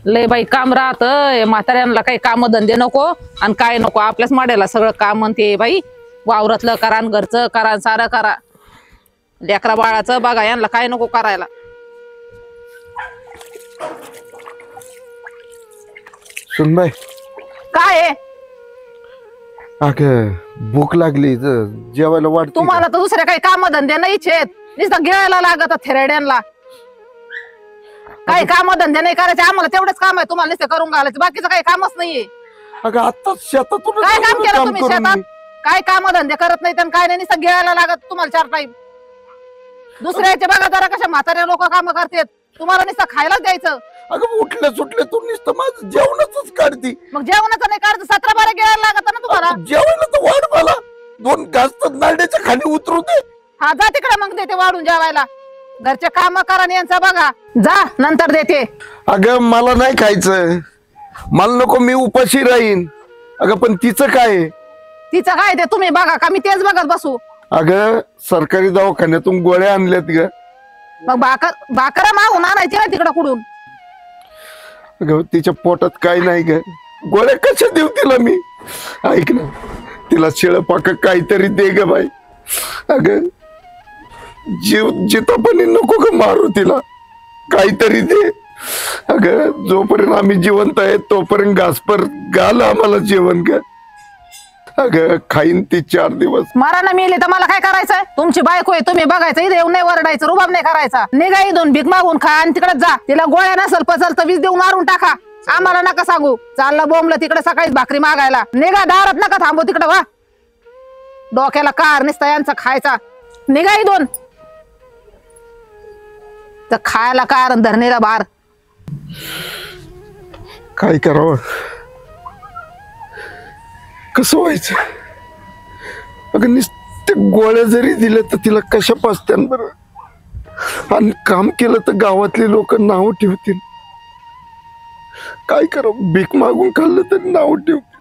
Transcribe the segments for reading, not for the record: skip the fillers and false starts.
लय बाई काम राहतं म्हाताऱ्यांना, काही काम धंदे नको आणि काय नको, आपल्याच माड्याला सगळं काम म्हणते बाई. वावरातलं करा, घरचं करा, सारं करा, लेकरा बाळाचं बघा, यांना काय नको करायला. सुनबाई काय आहे अगं भूक लागली जेवायला वाटत. तुम्हाला तर दुसरे काही काम धंदे नाहीच आहेत, नुसतं गिळायला लागत थेरड्यांना. काही काम धंदे नाही करायचे, आम्हाला तेवढेच काम आहे, तुम्हाला नुसते करून घालायचे, बाकीचं काही कामच नाहीये. अगं आताच शेतातून काय काम केलं तुम्ही शेतात? काय काम धंदे करत नाही तर काय नाही, नुसतं गिळायला लागत तुम्हाला 4 टाइम. दुसऱ्याचे बघा जरा कशा म्हातारे लोक काम करतात, तुम्हाला नुसतं खायलाच द्यायचं. अगं उठल्या सुटले तू नुसतं माझं जेवणच काढती. मग जेवणाचं नाही काढत, 17-12 गिळायला लागत ना तुम्हाला. जेवायला तर वाढ मला 2 घास तर नारड्याच्या खाली उतरू दे. हा जा तिकडे, मग देते वाढून जेवायला. घरचे काम करा आणि यांचा बघा, जा नंतर देते. अगं मला नाही खायचं, मला नको, मी उपाशी राहीन. अगं पण तिचं काय? तिचं काय ते तुम्ही बघा का मी तेच बघत बसू? अगं सरकारी दवाखान्यातून गोळ्या आणल्यात ग. मग भाकर मागून आणायची ना तिकडं कुठून? अगं तिच्या पोटात काय नाही ग, गोळ्या कशा देऊ तिला मी? ऐक ना, तिला शिळ पाक काहीतरी दे ग बाई. अगं जीव जितापणी नको ग मारू तिला, काहीतरी दे. अगं जोपर्यंत आम्ही जिवंत आहे तोपर्यंत घासपर घाल आम्हाला जेवण ग. अगं खाईन ती 4 दिवस. मारायला मिळले तर मला काय करायचंय? तुमची बायको आहे, तुम्ही बघायचं, इथे येऊन नाही वरडायचं, रुबाब नाही करायचा. निघा इथून, भीक मागून खा आणि तिकडे जा. तिला गोळ्या नसल पचल तर 20 देऊन मारून टाका, आम्हाला नका सांगू. चाललं बोंबलं तिकडे सकाळीच भाकरी मागायला. निघा, दारात नका थांबू, तिकडे वा. डोक्याला कार निसता यांचा खायचा. निघा इथून, तर खायला कार धरणीला बार. काय करावं, कसं व्हायचं? अगं नुसते गोळ्या जरी दिल्या तर तिला कशा पाचत्यान बरं, आणि काम केलं तर गावातले लोक नाव ठेवतील. काय करावं, भीक मागून खाल्लं तरी नाव ठेवतील.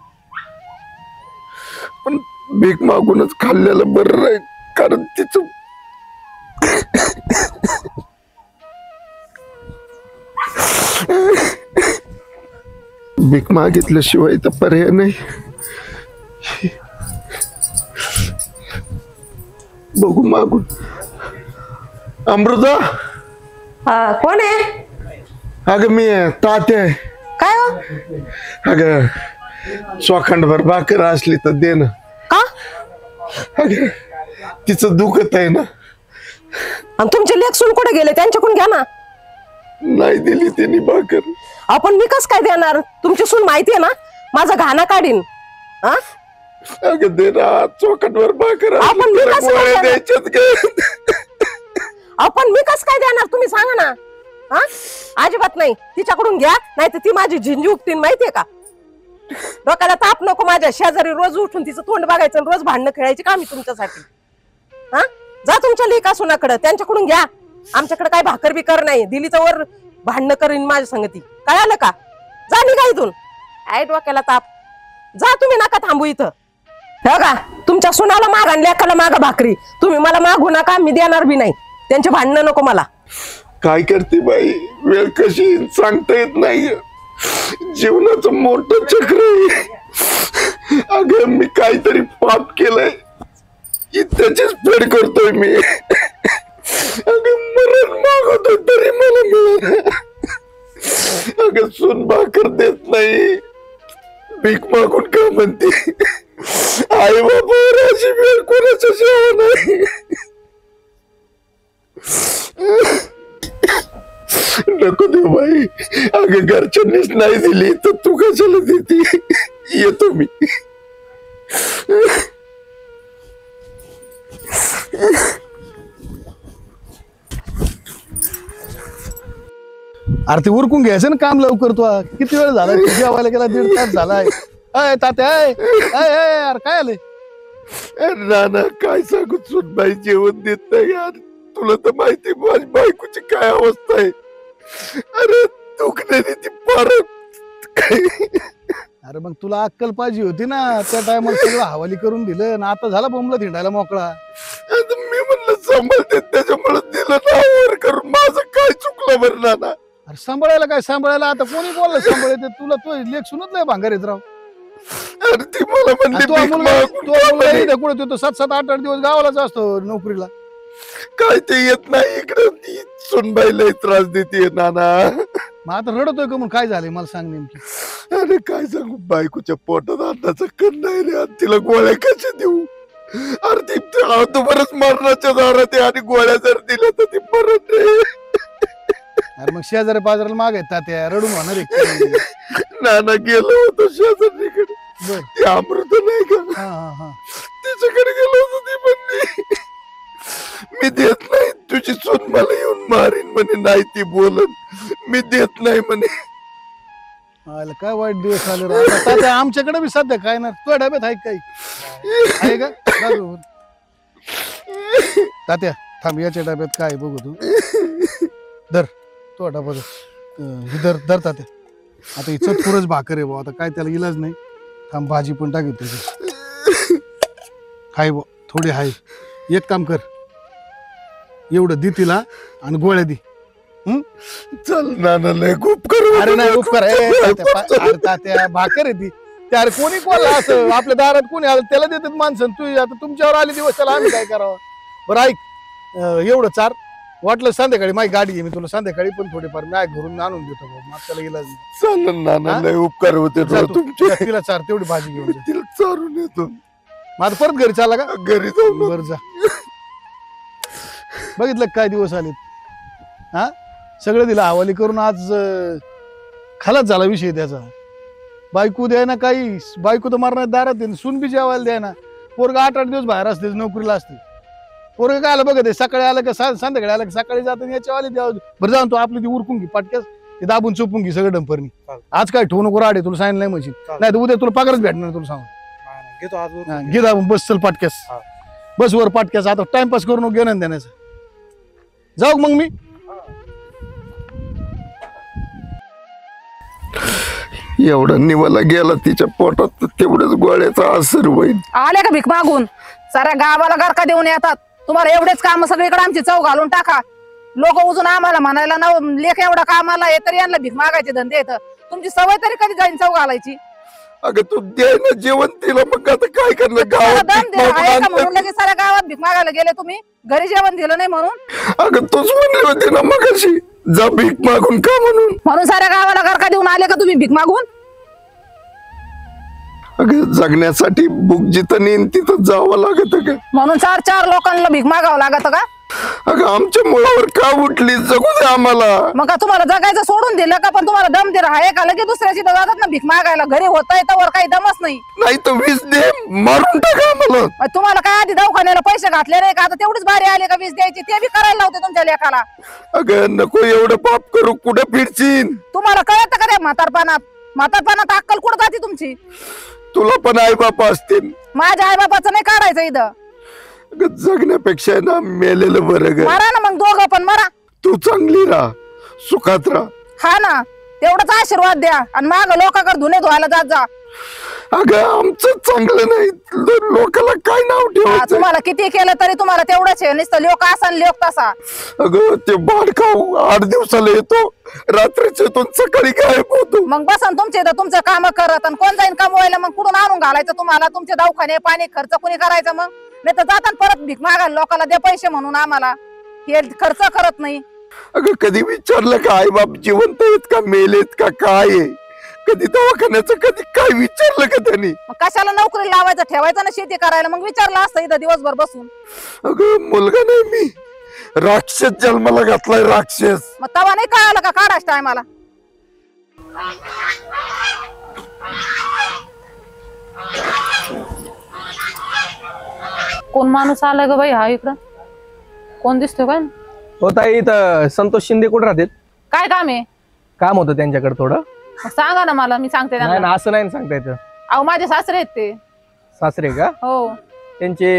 पण भीक मागूनच खाल्लेलं बरं राहील, कारण तिचं भीक मागितल्याशिवाय तर पर्याय नाही. बघू मागून. अमृता, कोण आहे? अगं मी तात्या आहे. काय हो? अगं स्वखंडभर भाकर असली तर दे ना. का? अगं तिचं दुखत आहे ना. आणि तुमचे लेख सुन कुठे गेले? त्यांच्याकडून घ्या ना. नाही दिली त्यांनी भाकर. आपण मी कस काय देणार? तुमची सून माहितीये ना माझा घाणा काढीन. अगं दे ना, चोखंडभर भाकर आपण मी कसं काय देणार? द्यायच्यात ग. आपण मी कस काय देणार तुम्ही सांगा ना. अजिबात नाही, तिच्याकडून घ्या, नाही तर ती माझी झिंजी उपटीन, माहितीये का? डोक्याला ताप नको. माझ्या शेजारी रोज उठून तिचं तोंड बघायचं, रोज भांडणं खेळायची का मी तुमच्यासाठी? जा तुमच्या लेका सुनाकडे, त्यांच्याकडून घ्या. आमच्याकडे काय भाकर बिकर नाही, दिली तर वर भांडणं करीन माझ्या संगती. कळालं का? जा निघा इथून. आहे डोक्याला ताप. जा तुम्ही, नका थांबू इथं. हो का, तुमच्या सुनाला मागा आणि लेकाला मागा भाकरी. तुम्ही मला मागू नका, मी देणार बी नाही. त्यांचे भांडणं नको मला. काय करते बाई, वेळ कशी सांगता येत नाही. जीवनाचं मोठं चक्र आहे. अगं मी काहीतरी पाप केलंय, त्याचीच फेड करतोय मी. अगं मरण मागवतो तरी मला मिळत. अगं सून भाकर देत नाही, भीक मागून का म्हणते? आई बाबा अशी वेळ कोणाच्या सेवा नाही. नको देऊ बाई. अगं घरच्यांनीच नाही दिली तर तू कशाला देते? येतो मी. अरे ते उरकून घ्यायचं ना काम लवकर. तू किती वेळ झाला जेवायला गेला? 1.5 तास झालाय. अय तात्या, अरे काय आलंय? नाना काय सांगू, सुनबाई जेवण देत नाही यार. तुला तर माहिती माझी बायकोची काय अवस्था आहे. अरे दुखण्याने ती फार. अरे मग तुला अक्कल पाहिजे होती ना, त्या टायमाला सगळं हवाली करून दिलं ना, आता झाला बोंबला थिंडायला मोकळा. मी म्हणलं सांभाळते त्याच्यामुळे दिलं ना वर करून. माझं काय चुकलं बरं नाना? अरे सांभाळायला काय सांभाळायला आता कोणी बोललं सांभाळायचं तुला तो लेख सुनत नाही भांगार येत राव अरे ती मला म्हणली तो भीक मुलगा मागून तो मुलगा इथे कुठे तो 7-7 8-8 दिवस गावालाच असतो नोकरीला काय ते येत नाही इकडे ती सुनबाई लय त्रास देते नाना. मग आता रडतोय का मग काय झालंय मला सांग नेमकी अरे काय सांगू बायकोच्या पोटात अन्नाचं कण नाही रे आणि तिला गोळ्या कशा देऊ. अरे ती बरंच मरणाच्या दारात आहे आणि गोळ्या जर दिल्या तर ती मरण रे. अरे मग शेजारी पाजाराला मागायत त्या रडून होणार आहे नाना गेलो होतो शेजारीकडे बर ती अमृत नाही का हा हा हा तिच्याकडे गेलो होतो. ती म्हणली मी देत नाही तुझी सून मला येऊन मारीन म्हणे. नाही ती बोलत मी देत नाही म्हणे. आला काय वाईट दिवस आले रे. आता तात्या आमच्याकडे बी सध्या काय ना तुझ्या डब्यात आहे काही आहे का दादू? तात्या थांब याच्या डब्यात काय बघू तू धर तो डबा धर धर तात्या. आता ही चतपुरच भाकर आहे भाऊ आता काय त्याला इलाज नाही. थांब भाजी पण टाकू तुझी हाय भाऊ थोडी हाय. एक काम कर एवढं दे तिला आणि गोळ्या दे. चल नाना लय खूप करू. अरे नाही उपकार अरे तात्या भाकर आहे ती त्या अरे कोणी कोणला असं आपल्या दारात कोणी आलं त्याला देतात माणसं. तू आता तुमच्यावर आले दिवस त्याला आम्ही काय करावं. बरं ऐक एवढं चार वाटलं संध्याकाळी माझी गाडी आहे मी तुला संध्याकाळी पण थोडीफार मी घरून आणून देतो भाऊ. मग त्याला इलाज नाही. चल नाना लय उपकार होते जा तू. तुमचे. तिला चार तेवढी भाजी घेऊन जा. तिला चारून येतो मग आता परत घरी चाला का घरी जाऊ. बरं जा. बघितलं काय दिवस आलेत हा सगळं दिलं हवाली करून आज खालाच झाला विषय त्याचा. बायको द्याय ना काही बायको तर मारणार दारात आहे सून बी जेवायला द्याय ना. पोरगा 8-8 दिवस बाहेर असते नोकरीला असते. पोरगा काय आलं बघत आहे सकाळी आलं का संध्याकाळी आलं का सकाळी जात याच्यावाले द्या. बरं जाऊन तू आपली ती उरकून घे पाटक्यास ते दाबून चुपून घे सगळं डंपरनी. आज काय ठेवू नको राडे तुला सांगितलं नाही म्हणजे नाही तर उद्या तुला पगारच भेटणार तुला सांगू. घे दाबून बस चल पाटक्यास बस वर पाटक्यास. आता टाइमपास करून घेणं देण्याचं जाऊ मग मी. एवढा निवाला गेला तिच्या पोटात तर तेवढंच गोळ्याचा असर होईल. आले का भीक मागून साऱ्या गावाला गरका देऊन येतात. तुम्हाला एवढेच काम सगळीकडे आमची चव घालून टाका. लोक उजून आम्हाला म्हणायला ना लेख एवढा कामाला आहे तरी यांना भीक मागायचे धंदे येतं. तुमची सवय तरी कधी जाईन चव घालायची. अगं तू दे ना जेवण तिला मग आता काय करणार तुम्हाला गावात दम भीक दिला मागून आहे का म्हणून आणलं. लगेच साऱ्या गावात भीक मागायला गेले तुम्ही. घरी जेवण दिलं नाही म्हणून. अगं तूच म्हणली होती ना मग अशी जा भीक मागून का म्हणून साऱ्या गावाला गरका देऊन आले का तुम्ही भीक मागून. अगं जगण्यासाठी बुक जिथं नेईन तिथं जावं लागत का. म्हणून 4 लोकांना भीक मागावं लागत का. अगं आमच्या मुळावर का उठली जगू दे आम्हाला. मग का तुम्हाला जगायचं सोडून दिलं का पण तुम्हाला दम दिला आहे का लगेच दुसऱ्याची जातात ना भीक मागायला. घरी होता येतं काही दमच नाही. नाही तर 20 दे मारून टाका आम्हाला. मग तुम्हाला काय आधी दवाखान्याला पैसे घातले नाही का आता तेवढीच बारी आले का 20 द्यायची ते बी करायला लावते तुमच्या लेखाला. अगं नको एवढं पाप करू कुठं फिरशील. तुम्हाला कळत का रे म्हातारपणात अक्कल कुठं जाते तुमची. तुला पण आई बापा असतील. माझ्या आई बापाचं नाही काढायचं इथं. अगं जगण्यापेक्षा ना मेलेलं बरं ग. मरा ना मग दोघं पण मरा. तू चांगली राहा सुखात राहा. हा ना तेवढाच आशीर्वाद द्या आणि माग लोकांकडे धुणे धुवायला जात जा. अगं आमचं चांगलं नाही लोकाला काय नाव ठेवायचं. तुम्हाला किती केलं तरी तुम्हाला तेवढंच आहे. नुसतं लोक असा आणि लोक तसा. अगं ते बाळ खाऊ 8 दिवसाला येतो रात्रीच येतो सकाळी गायब होतो. मग बसन तुमचे इथं तुमचं काम करत आणि कोण जाईन कमवायला. मग कुठून आणून घालायचं तुम्हाला. तुमचे दवाखाने पाणी खर्च कुणी करायचं. मग नाही तर जाताना परत भीक मागायला लोकांना दे पैसे म्हणून आम्हाला हे खर्च करत नाही. अगं कधी विचारलं का आई बाप जिवंत आहेत का मेलेत का काय आहे. कधी दवाखान्याचं कधी काय विचारलं का त्यांनी. मग कशाला नोकरी लावायचं ठेवायचं ना शेती करायला. मग विचारलं असतं इथं दिवसभर बसून. अगं मुलगा नाही मी राक्षस जन्माला घातलाय राक्षस. मग तवा नाही कळालं का काढाच टायमाला. कोण माणूस आलाय ग बाई हा इकडं. कोण दिसतोय काय. होता इथं संतोष शिंदे कुठे राहतात. काय काम आहे. काम होतं त्यांच्याकडे थोडं. मग सांगा ना मला मी सांगते नाही त्यांना. ना असं नाही सांगता येतं. अहो माझे सासरे आहेत ते. सासरे का. हो त्यांचे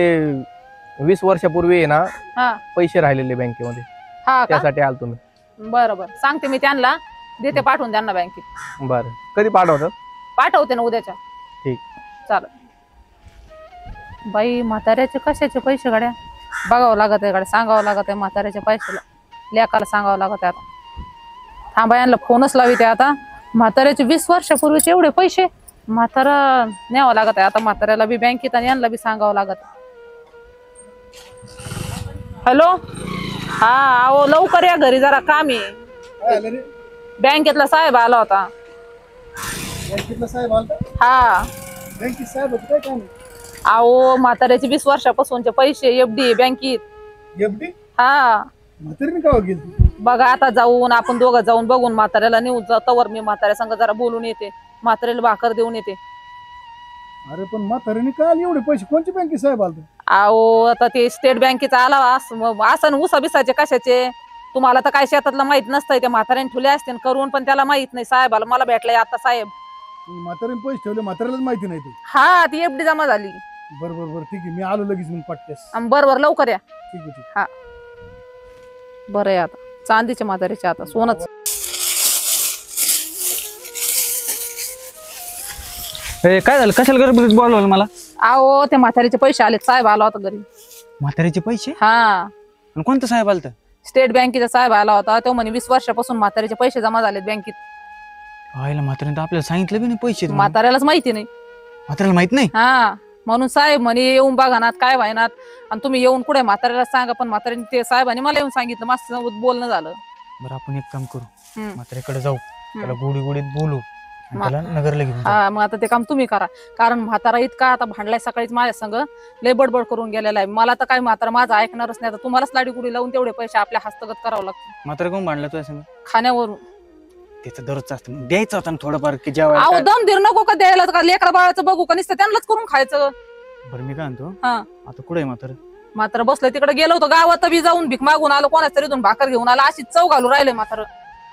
20 वर्षापूर्वी आहे ना हा पैसे राहिलेले बँकेमध्ये हा का त्यासाठी आलो तुम्ही. बरं बरं सांगते मी त्यांना. देते पाठवून त्यांना बँकेत. बरं कधी पाठवतात. पाठवते ना उद्याच्या. ठीक. चालेल. बाई म्हाताऱ्याचे कशाचे पैसे गाड्या बघावं लागत आहे गाड्या. सांगावं लागत आहे म्हाताऱ्याच्या पैशाला. लेकाला सांगावं लागत आहे आता. थांबा यांना फोनच लावी ते आता. म्हाताऱ्याचे 20 वर्षापूर्वीचे एवढे पैसे म्हातारा न्यावं लागत आहे आता. म्हाताऱ्याला बी बँकेत आणि यांना बी सांगावं लागत. हॅलो, हा अहो लवकर या घरी, जरा काम आहे. बँकेतला साहेब आला होता. साहेब आलता? हा बँकेत साहेब होते, काय काम? अहो म्हाताऱ्याचे 20 वर्षापासूनचे पैसे एफडी बँकेत. एफडी? हा म्हातारीने का गेली? बघा आता जाऊन आपण दोघं जाऊन बघून म्हाताऱ्याला नेऊ. तवर मी म्हाताऱ्या संग जरा बोलून येते, म्हाताऱ्याला भाकर देऊन येते. अरे पण म्हातारीने काय एवढे पैसे कोणच्या बँकेत साहेब आलते? अहो आता ते स्टेट बँकेचा आला असं उसा बिसाचे कशाचे. तुम्हाला तर काय शेतातलं माहित नसतंय. ते म्हाताऱ्याने ठेवले असते करून, पण त्याला माहित नाही. साहेबाला मला भेटलाय आता साहेब. म्हातारीने पैसे ठेवले, म्हाताऱ्यालाच माहिती नाही ते. हा ती एफडी जमा झाली. बरोबर ठीक आहे, मी आलो लगेच मग पटक्यास. बरोबर लवकर या. ठीक आहे ठीक. हा बरं आहे आता चांदीचे म्हातारीचे आता सोनच. काय झालं? कशाला गडबडीत बोलवलं मला? अहो ते म्हातारीचे पैसे आले, साहेब आला होता घरी. म्हातारीचे पैसे? हा आणि कोणता साहेब आलत? स्टेट बँकेचा साहेब आला होता. तो म्हणे 20 वर्षापासून म्हातारीचे पैसे जमा झालेत बँकेत. व्हायला म्हातारीने तर आपल्याला सांगितलं बी नाही पैसे आहेत म्हणून. म्हाताऱ्यालाच माहिती नाही. म्हाताऱ्याला माहित नाही? हा म्हणून साहेब म्हणे येऊन बघा ना काय व्हायनात, आणि तुम्ही येऊन कुठे म्हाताऱ्याला सांगा. पण म्हाताऱ्याने ते साहेबांनी मला येऊन सांगितलं. मस्त बोलणं झालं. बरं आपण एक काम करू, हम्म. म्हातारीकडे जाऊ, त्याला गोडी गोडीत बोलू आणि त्याला नगरला घेऊन जाऊ. हा मग आता ते काम तुम्ही करा. कारण म्हातारा इतका आता भांडलाय सकाळीच माझ्या संग, लय बडबड करून गेलेला आहे. मला तर काय म्हातारा माझं ऐकणारच नाही. आता तुम्हालाच लाडी गुडी लावून तेवढे पैसे आपल्या हस्तगत करावं लागतं. म्हातारा कोण भांडला तुझ्या संग? खाण्यावरून. त्याचं दररोज असतं, मग द्यायचं होतं ना थोडंफार की जेव्हा. अहो दम धीर नको का द्यायला, का लेकरा बाळाचं बघू का नुसतं त्यांनाच करून खायचं. बरं मी काय म्हणतो, हा आता कुठे आहे म्हातारा? मात्र बसलं तिकडे गेलो होतो गावात बी जाऊन भीक मागून आलो. कोणाच तरी इथून भाकर घेऊन आला. अशी चव घालून राहिले मात्र.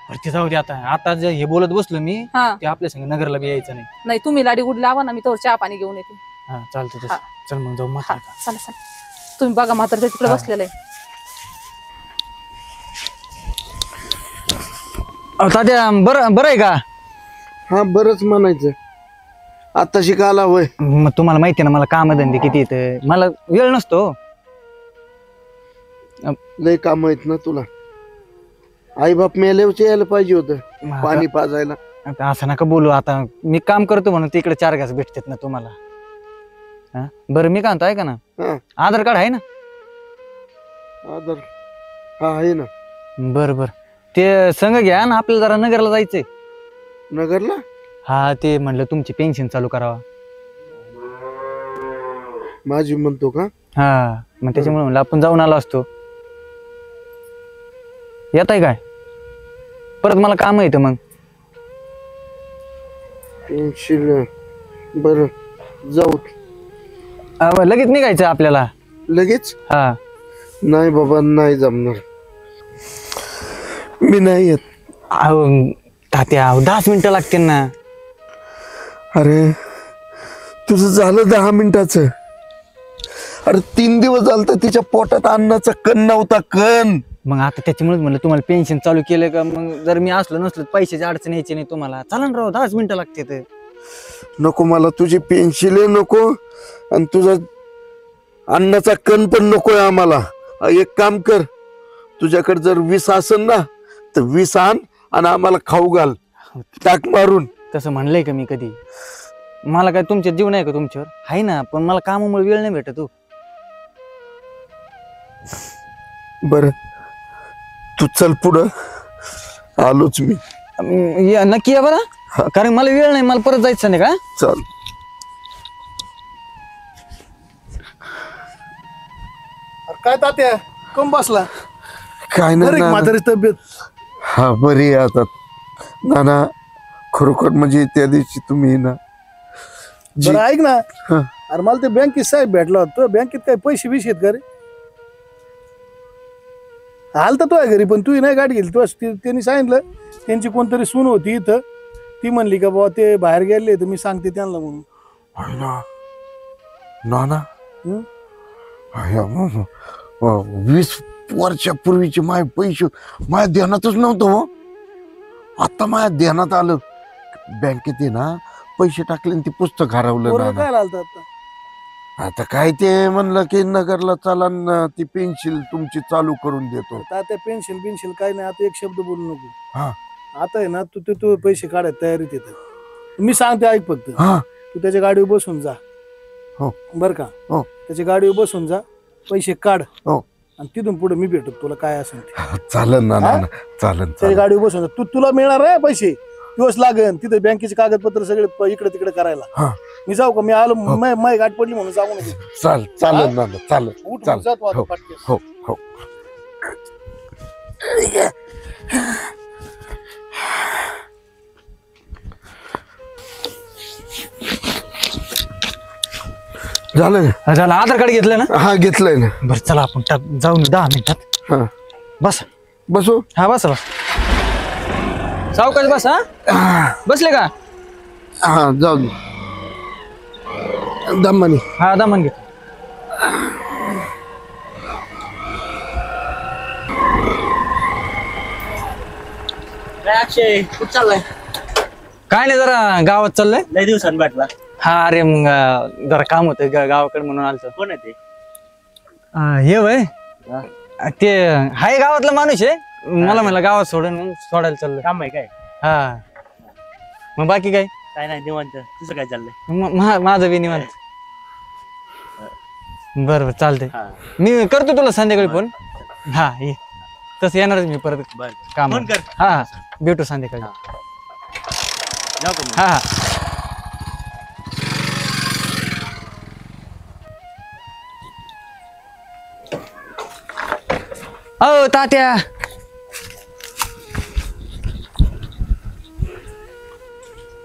बरं ते जाऊ दे आता. आता जे हे बोलत बसलो मी, हा ते आपल्या संग नगरला बी यायचं नाही. नाही तुम्ही लाडी गुडी लावा ना, मी तर चहा पाणी घेऊन येते. हा चालतं हा. तसं. चल मग जाऊ हा म्हातारा. चला चला, तुम्ही बघा मात्र ते तिकडे हा. बसलेलं आहे. तात्या बरं बरं आहे का? हा बरंच म्हणायचं. आता शिकायला होय. मग तुम्हाला माहिती आहे ना मला कामधंदे किती येतं, मला वेळ नसतो. लय काम आहेत ना तुला. आई बाप मेल्यावरचे यायला पाहिजे होतं पाणी पाजायला. आता असं नका बोलू. आता मी काम करतो म्हणून तिकडे 4 घास भेटतात ना तुम्हाला. हा? बरं मी काय म्हणतो ऐका ना, हा आधार कार्ड आहे ना? आदर हा आहे ना. बरं बरं ते संग घ्या ना, आपल्याला जरा नगरला जायचंय. नगरला? हा ते म्हणलं तुमची पेन्शन चालू करावा. माझी म्हणतो का? हा मग त्याच्यामुळे म्हणलं आपण जाऊन आलो असतो. येत आहे काय? परत मला काम येतं मग. पेन्शन बर जाऊ. लगेच निघायचं आपल्याला. लगेच? हा नाही बाबा नाही जमणार. मी नाही येत. अहो तात्या 10 मिनिटं लागतील ना. अरे तुझं झालं 10 मिनिटाचं. अरे 3 दिवस झालं तर तिच्या पोटात अन्नाचा कण नव्हता, कण. मग आता त्याच्यामुळेच म्हणलं तुम्हाला पेन्शन चालू केलं का. मग जर मी असलो नसलो पैशाची अडचण यायची नाही तुम्हाला. चला ना राव, 10 मिनिटं लागते. नको मला तुझी पेन्शिल नको, आणि तुझा अन्नाचा कण पण नकोय आम्हाला. एक काम कर, तुझ्याकडे जर 20 असेल ना तर 20 आण आणि आम्हाला खाऊ घाल, टाक मारून. तसं म्हणलंय का मी कधी? मला काय तुमच्यात जीव नाही का तुमच्यावर? आहे ना, पण मला कामामुळे वेळ नाही भेटत. बर तू चल पुढं, आलोच मी. नक्की या बरं, कारण मला वेळ नाही, मला परत जायचं नाही का. चल. काय तात्या कम बसला? काय बरं आहे का नाही म्हातारीची तब्येत? हा बरी आहे आता नाना. खरोखर म्हणजे त्या दिवशी तुम्ही ना बरं ऐक ना, हा. अरे मला ते बँकेत साहेब भेटला होता. बँकेत काय पैसे बिशे आहेत का रे? हाल तर तो आहे घरी, पण तू नाही गाडी गेली. त्यांनी सांगितलं त्यांची कोणतरी सून होती इथं, ती म्हणली का बाबा ते बाहेर गेले तर मी सांगते त्यांना म्हणून. नाना हं? 20 वर्षापूर्वीचे माझे पैसे माझ्या ध्यानातच नव्हतं हो. आता माझ्या ध्यानात आलं. बँकेत आहे ना पैसे टाकले आणि ते पुस्तक हरवलं. पोरं नाना काय लालतात आता? आता काय ते म्हणलं की नगरला चला न, ती पेन्शिल तुमची चालू करून देतो. तात्या पेन्शन बिन्शन काय नाही. आता एक शब्द बोलू नको. हा. आता आहे ना तू पैसे काढायला तयारीत येत मी सांगते ऐक फक्त हा तू त्याच्या गाडीवर बसून जा हो. बर का हो. त्याच्या गाडीवर बसून जा पैसे काढ हो. आणि तिथून पुढे मी भेटतो तुला काय असेल ते चालन ना हा? नाना चालन त्याच्या चालन गाडीवर बसून जा तुला मिळणार आहे पैसे दिवस लागेल तिथे बँकेचे कागदपत्र सगळे इकडे तिकडे करायला हा. मी जाऊ का मी आलो माय गाठ पडली म्हणून जाऊ नको चालन नाना चालन उठ चाल. जा तू आता हो. पटकन. हो हो झालं का? झालं आधार कार्ड घेतलं ना हा घेतलंय ना बरं चला आपण जाऊन 10 मिनिटात हा बस बसू हा बस बस सावकाश बस हा बसले का हा जाऊ दे. दमानी हा दमन घे अक्षय कुठं चाललाय? काय नाही जरा गावात चाललंय लय दिवसांनी भेटला. हा अरे मग जरा काम होतं गावाकडे म्हणून आलतो कोण आहे ते? हे वय ते हाय गावातला माणूस आहे मला म्हणलं गावात सोडून मग सोडायला चाललंय काम आहे काय? हा मग बाकी काय काय नाही निवांत. तुझं काय चाललंय? माझं बी निवांत बरं चालतंय हा मी करतो तुला संध्याकाळी फोन हा ये तसं येणारच मी परत बर काम फोन कर. हा भेटू संध्याकाळी जाऊ का मग? हा हा अहो तात्या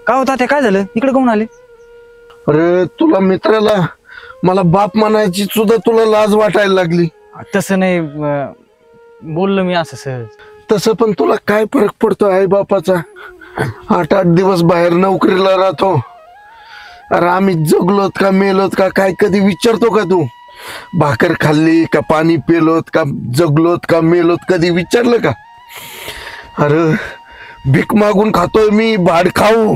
का हो तात्या काय झालं इकडे कोण आले अरे तुला मित्राला मला बाप म्हणायची सुद्धा तुला लाज वाटायला लागली तसं नाही बोललो मी असं सहज तसं पण तुला काय फरक पडतो आई बापाचा 8-8 दिवस बाहेर नोकरीला राहतो अरे आम्ही जगलोत का मेलोत का काय कधी विचारतो का तू भाकर खाल्ली का पाणी पेलोत का जगलोत का मेलोत कधी विचारलं का अरे भीक मागून खातोय मी भाड खाऊ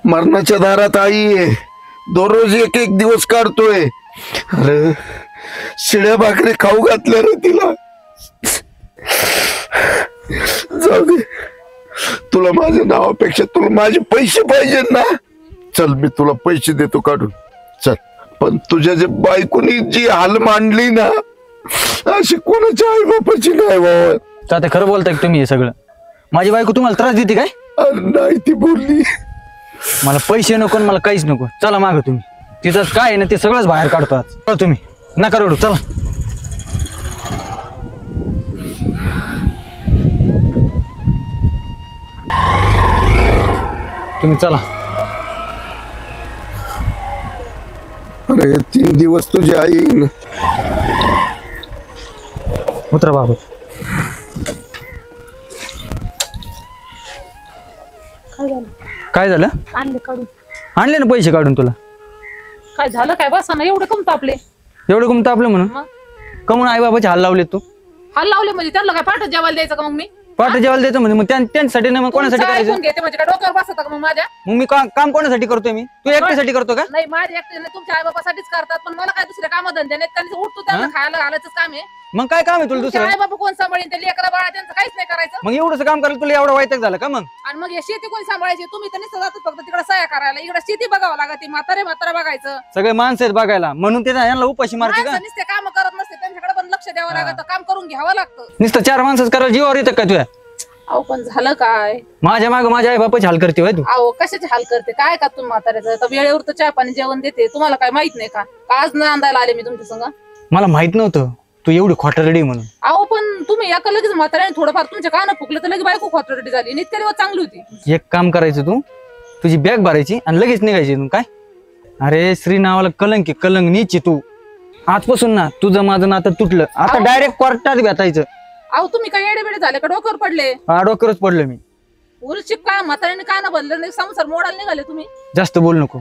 मरणाच्या दारात आई आहे दररोज एक एक दिवस काढतोय अरे शिळ्या भाकरी खाऊ घातल्या रे तिला जाऊ दे तुला माझ्या नावापेक्षा तुला माझे पैसे पाहिजे ना चल मी तुला पैसे देतो काढून चल पण तुझ्या जे बायकोनी जी हाल मांडली ना अशी कोणाच्या आई बापाची नाही बाबा तात्या खरं बोलताय का तुम्ही हे सगळं माझी बायको तुम्हाला त्रास देते काय अरे नाही ती बोलली मला पैसे नको आणि मला काहीच नको चला माग तुम्ही तिथं काय आहे ना ते सगळंच बाहेर काढतो आज चला तुम्ही नका रडू चला तुम्ही चला अरे 3 दिवस तुझी आई येईन. उतरा बाबू काय झालं आणले काढून आणले ना पैसे काढून तुला काय झालं काय बसा ना एवढे कम तापले एवढं कुमतं आपलं म्हणून मग? कमून आई बाबाचे हाल लावले तू हाल लावले म्हणजे त्यांना काय पाठ जेवायला द्यायचं का मग मी पाठ जेवायला द्यायचं म्हणजे मग त्यांच्यासाठी नाही मग कोणासाठी तुमचं करायचं ऐकून घेते म्हणजे काय डोक्यावर बसता का मग माझ्या मग मी काम कोणासाठी करतोय मी तू एकट्यासाठी करतो का नाही माझ्या एकट्याने तुमच्या आई बाबासाठीच करतात पण मला काय दुसरे काम धंदे नाहीत त्यांचं उठतो त्यांना खायला घालायचं काम आहे मग काय काम आहे तुला दुसरं आई बाबा कोण सांभाळीन ते लेकरा बाळा त्यांचं काहीच नाही करायचं मग एवढंच काम करायला तुला एवढं वाईटच झालं का मग आणि मग हे शेती कोण सांभाळायची तुम्ही तर नुसतं जातात फक्त तिकडे सह्या करायला इकडे शेती बघावं लागते म्हातारा बघायचं सगळे माणसं आहेत बघायला म्हणून ते यांना उपाशी मारते का माणसं नुसते काम करत नसते त्यांच्याकडे पण लक्ष द्यावं लागतं काम करून घ्यावं लागतं नुसतं 4 माणसंच करायला जीवावर येतं का तुझ्या अहो पण झालं काय माझ्या माग माझ्या आई बापाची हाल करते होय तू अहो कशाचे हाल करते काय का तुम्ही म्हाताऱ्याचं तर वेळेवर तर चहा पाणी जेवण देते तुम्हाला काय माहित नाही का आज नांदायला आले मी तुमच्या संग मला माहित नव्हतं तू एवढी खोटरडी म्हणून अहो पण तुम्ही एका लगेच म्हाताऱ्याने थोडंफार तुमच्या कानं फुकलं तर लगेच बायको खोटरडी झाली आणि इतक्या दिवस चांगली होती एक काम करायचं तू तुझी बॅग भरायची आणि लगेच निघायची तू काय अरे श्री नावाला कलंक आहे कलंक नीची तू आजपासून ना तुझं माझं नातं तुटलं आता अहो. डायरेक्ट कोर्टात भेटायचं अहो तुम्ही काय येडे झाले का डोक्यावर पडले डोक्यावरच पडलो मी उलची काय म्हाताऱ्याने कानं भरलं नाही संसार मोडायला निघाले तुम्ही जास्त बोल नको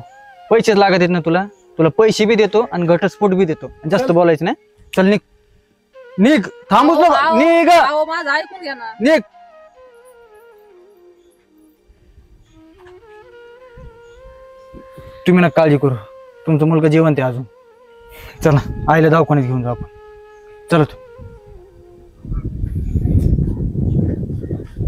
पैसेच लागत आहेत ना तुला तुला पैसे बी देतो आणि घटस्फोट बी देतो जास्त बोलायचं नाही चल निघ निघ थांबूच नको अहो, निघ अहो माझं ऐकून घ्या ना निघ तुम्ही ना काळजी करू तुमचा मुलगा जिवंत आहे अजून चला आईला दवाखान्यात घेऊन जाऊ आपण चला तू